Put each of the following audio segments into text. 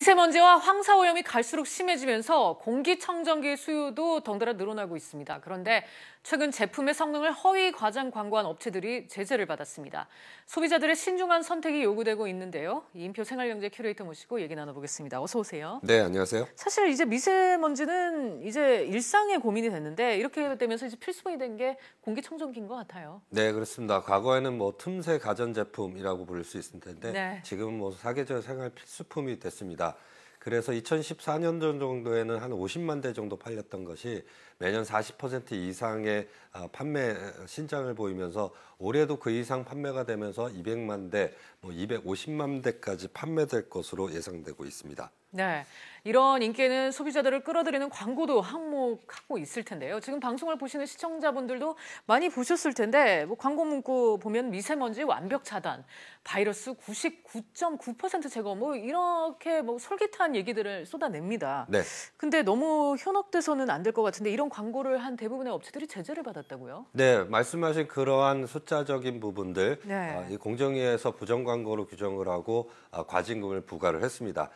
미세먼지와 황사오염이 갈수록 심해지면서 공기청정기 수요도 덩달아 늘어나고 있습니다. 그런데 최근 제품의 성능을 허위 과장 광고한 업체들이 제재를 받았습니다. 소비자들의 신중한 선택이 요구되고 있는데요. 이인표 생활경제 큐레이터 모시고 얘기 나눠보겠습니다. 어서 오세요. 네, 안녕하세요. 사실 이제 미세먼지는 이제 일상의 고민이 됐는데 이렇게 되면서 이제 필수품이 된 게 공기청정기인 것 같아요. 네, 그렇습니다. 과거에는 틈새 가전제품이라고 부를 수 있을 텐데 네. 지금은 사계절 생활 필수품이 됐습니다. 그래서 2014년도 정도에는 한 50만 대 정도 팔렸던 것이 매년 40% 이상의 판매 신장을 보이면서 올해도 그 이상 판매가 되면서 200만 대, 250만 대까지 판매될 것으로 예상되고 있습니다. 네, 이런 인기에는 소비자들을 끌어들이는 광고도 한몫하고 있을 텐데요. 지금 방송을 보시는 시청자분들도 많이 보셨을 텐데 광고 문구 보면 미세먼지 완벽 차단, 바이러스 99.9% 제거 이렇게 솔깃한 얘기들을 쏟아냅니다. 네. 근데 너무 현혹돼서는 안 될 것 같은데 이런 광고를 한 대부분의 업체들이 제재를 받았다고요? 네, 말씀하신 그러한 숫자적인 부분들 네. 이 공정위에서 부정 광고로 규정을 하고 과징금을 부과를 했습니다.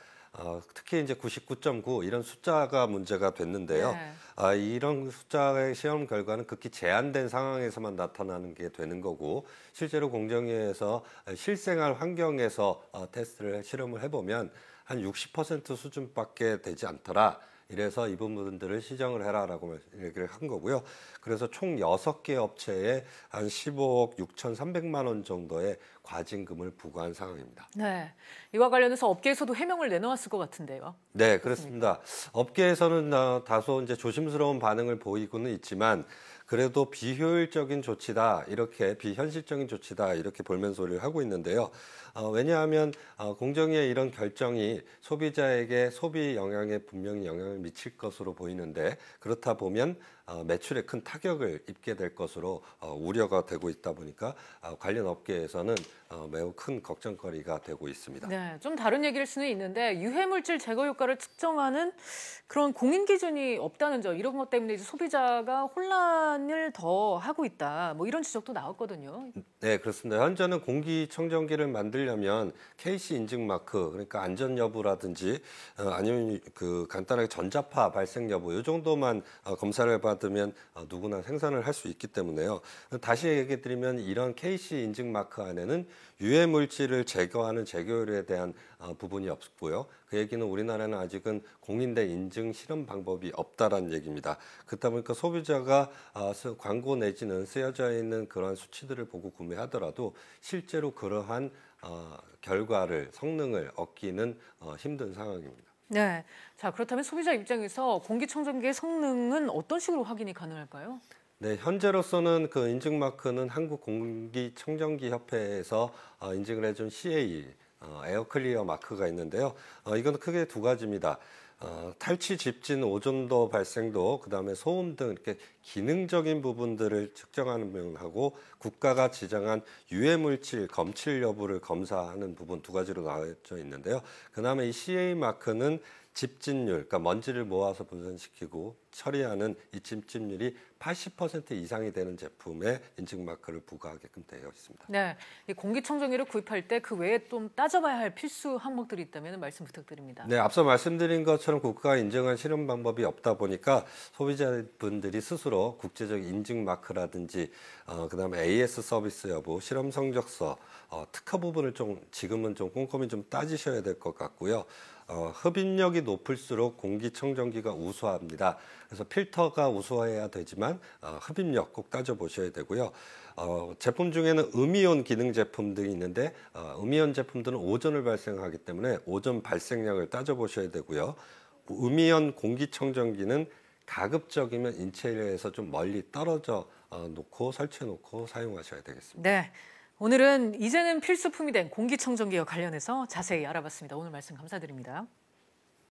특히 이제 99.9 이런 숫자가 문제가 됐는데요. 네. 이런 숫자의 시험 결과는 극히 제한된 상황에서만 나타나는 게 되는 거고 실제로 공정위에서 실생활 환경에서 테스트를 실험을 해보면 한 60% 수준밖에 되지 않더라. 이래서 이 부분들을 시정을 해라라고 얘기를 한 거고요. 그래서 총 6개 업체에 한 15억 6,300만 원 정도의 과징금을 부과한 상황입니다. 네, 이와 관련해서 업계에서도 해명을 내놓았을 것 같은데요. 네, 그렇습니다. 업계에서는 다소 이제 조심스러운 반응을 보이고는 있지만 그래도 비효율적인 조치다, 이렇게 비현실적인 조치다, 이렇게 볼멘소리를 하고 있는데요. 왜냐하면 공정위의 이런 결정이 소비자에게 소비 영향에 분명히 영향을 미칠 것으로 보이는데 그렇다 보면 매출에 큰 타격을 입게 될 것으로 우려가 되고 있다 보니까 관련 업계에서는 매우 큰 걱정거리가 되고 있습니다. 네, 좀 다른 얘기일 수는 있는데 유해물질 제거 효과를 측정하는 그런 공인 기준이 없다는 점, 이런 것 때문에 이제 소비자가 혼란을 더 하고 있다. 이런 지적도 나왔거든요. 네, 그렇습니다. 현재는 공기청정기를 만들려면 KC 인증 마크, 그러니까 안전 여부라든지 아니면 그 간단하게 전자파 발생 여부 이 정도만 검사를 받으면 누구나 생산을 할 수 있기 때문에요. 다시 얘기 드리면 이런 KC 인증 마크 안에는 유해 물질을 제거하는 제거율에 대한 부분이 없고요. 그 얘기는 우리나라는 아직은 공인된 인증 실험 방법이 없다라는 얘기입니다. 그렇다 보니까 소비자가 광고 내지는 쓰여져 있는 그러한 수치들을 보고 구매하더라도 실제로 그러한 결과를, 성능을 얻기는 힘든 상황입니다. 네, 자 그렇다면 소비자 입장에서 공기청정기의 성능은 어떤 식으로 확인이 가능할까요? 네, 현재로서는 그 인증 마크는 한국공기청정기 협회에서 인증을 해준 CA 에어클리어 마크가 있는데요. 이건 크게 두 가지입니다. 탈취, 집진, 오존도 발생도, 그다음에 소음 등 이렇게 기능적인 부분들을 측정하는 면하고 국가가 지정한 유해 물질 검출 여부를 검사하는 부분 두 가지로 나눠져 있는데요. 그다음에 이 CA 마크는 집진율, 그러니까 먼지를 모아서 분산시키고 처리하는 이 집진율이 80% 이상이 되는 제품에 인증 마크를 부과하게끔 되어 있습니다. 네, 이 공기청정기를 구입할 때 그 외에 좀 따져봐야 할 필수 항목들이 있다면 말씀 부탁드립니다. 네, 앞서 말씀드린 것처럼 국가가 인정한 실험 방법이 없다 보니까 소비자분들이 스스로 국제적 인증 마크라든지 그다음에 AS 서비스 여부, 실험 성적서, 특허 부분을 지금은 꼼꼼히 따지셔야 될 것 같고요. 흡입력이 높을수록 공기청정기가 우수합니다. 그래서 필터가 우수해야 되지만 흡입력 꼭 따져보셔야 되고요. 제품 중에는 음이온 기능 제품들이 있는데 음이온 제품들은 오존을 발생하기 때문에 오존 발생량을 따져보셔야 되고요. 음이온 공기청정기는 가급적이면 인체에서 좀 멀리 떨어져 놓고 설치해 놓고 사용하셔야 되겠습니다. 네, 오늘은 이제는 필수품이 된 공기청정기와 관련해서 자세히 알아봤습니다. 오늘 말씀 감사드립니다.